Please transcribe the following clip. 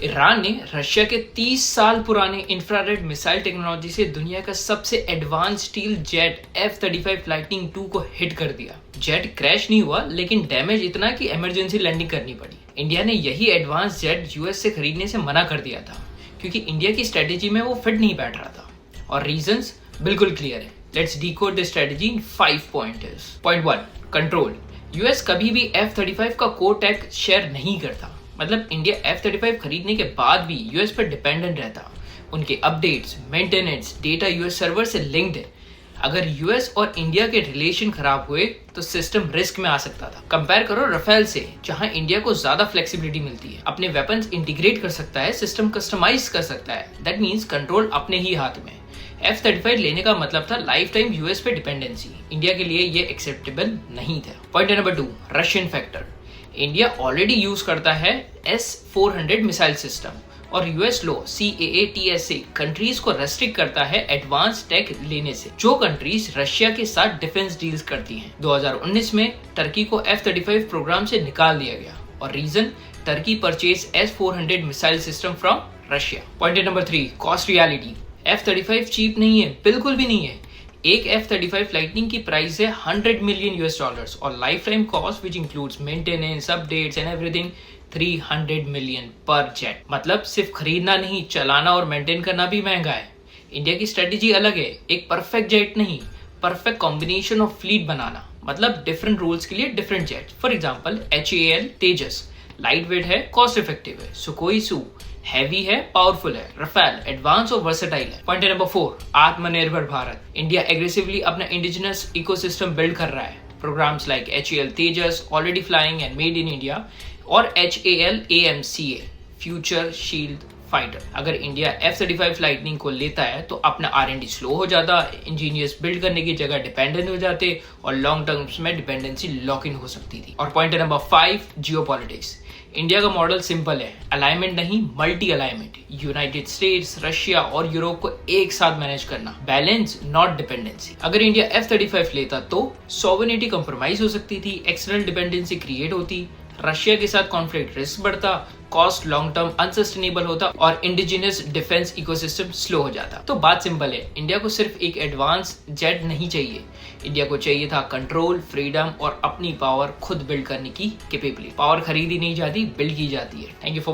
Iran ने Russia के 30 साल पुराने इंफ्रारेड मिसाइल टेक्नोलॉजी से दुनिया का सबसे advance steel jet F-35 lightning 2 को हिट कर दिया। जेट क्रैश नहीं हुआ, लेकिन डैमेज इतना कि इमरजेंसी लैंडिंग करनी पड़ी। इंडिया ने यही एडवांस जेट यूएस से खरीदने से मना कर दिया था क्योंकि इंडिया की स्ट्रेटेजी में वो फिट नहीं बैठ रहा था, और रीजंस बिल्कुल क्लियर है। Let's decode the strategy in 5 points. Point 1, control. US कभी भी F-35 का कोर टेक शेयर नहीं करता। मतलब इंडिया F-35 खरीदने के बाद भी यूएस पर डिपेंडेंट रहता। उनके updates, maintenance, data US server से लिंक्ड है। अगर यूएस और इंडिया के रिलेशन खराब हुए तो सिस्टम रिस्क में आ सकता था। कंपेयर करो राफेल से, जहां इंडिया को ज्यादा फ्लेक्सिबिलिटी मिलती है, अपने वेपन्स इंटीग्रेट कर सकता है, सिस्टम कस्टमाइज कर सकता है। दैट मीन्स कंट्रोल अपने ही हाथ में। F-35 लेने का मतलब था लाइफ टाइम यूएस पे डिपेंडेंसी। इंडिया के लिए ये एक्सेप्टेबल नहीं था। Point number 2, Russian factor. India already use करता है S-400 मिसाइल सिस्टम, और यूएस लॉ CAA-TSA कंट्रीज को रेस्ट्रिक्ट करता है एडवांस टेक लेने से, जो कंट्रीज रशिया के साथ डिफेंस डील्स करती हैं। 2019 में टर्की को F-35 प्रोग्राम से निकाल दिया गया, और reason Turkey purchase S-400 missile system from Russia. Point number 3, cost reality. F-35 cheap नहीं है, बिल्कुल भी नहीं है। एक F-35 लाइटनिंग की प्राइस है $100 मिलियन और life time cost which includes maintenance, updates and everything 300 million पर जेट। मतलब सिर्फ खरीदना नहीं, चलाना और मेंटेन करना भी महंगा है। इंडिया की स्ट्रेटेजी अलग है, एक परफेक्ट जेट नहीं, परफेक्ट कॉम्बिनेशन ऑफ फ्लीट बनाना। मतलब डिफरेंट रोल्स के लिए different jet. For example HAL Tejas light weight है, कॉस्ट इफेक्टिव है। सुकोई सू हैवी है, पावरफुल है। राफेल एडवांस और वर्सेटाइल है। Point number 4, Atmanirbhar Bharat. India aggressively अपना इंडिजिनस इकोसिस्टम बिल्ड कर रहा है। Programs like HAL Tejas already flying and made in India, और HAL AMCA future shield fighter. अगर इंडिया F-35 लाइटनिंग को लेता है तो अपना R&D स्लो हो जाता, इंजीनियर्स बिल्ड करने की जगह डिपेंडेंट हो जाते, और लॉन्ग टर्म्स में डिपेंडेंसी लॉक इन हो सकती थी। और पॉइंट नंबर 5, जियोपॉलिटिक्स। इंडिया का मॉडल सिंपल है, अलाइनमेंट नहीं, multi alignment. United states, Russia और यूरोप को एक साथ मैनेज करना, बैलेंस नॉट डिपेंडेंसी। अगर इंडिया F-35 लेता तो सॉवरेनिटी कंप्रोमाइज हो सकती थी, एक्सटर्नल डिपेंडेंसी क्रिएट होती, रशिया के साथ कॉन्फ्लिक्ट रिस्क बढ़ता, कॉस्ट लॉन्ग टर्म अनसस्टेनेबल होता, और इंडिजिनस डिफेंस इकोसिस्टम स्लो हो जाता। तो बात सिंपल है, इंडिया को सिर्फ एक एडवांस जेट नहीं चाहिए, इंडिया को चाहिए था कंट्रोल, फ्रीडम और अपनी पावर खुद बिल्ड करने की कैपेबिलिटी। पावर खरीदी नहीं जाती, बिल्ड की जाती है। Thank you for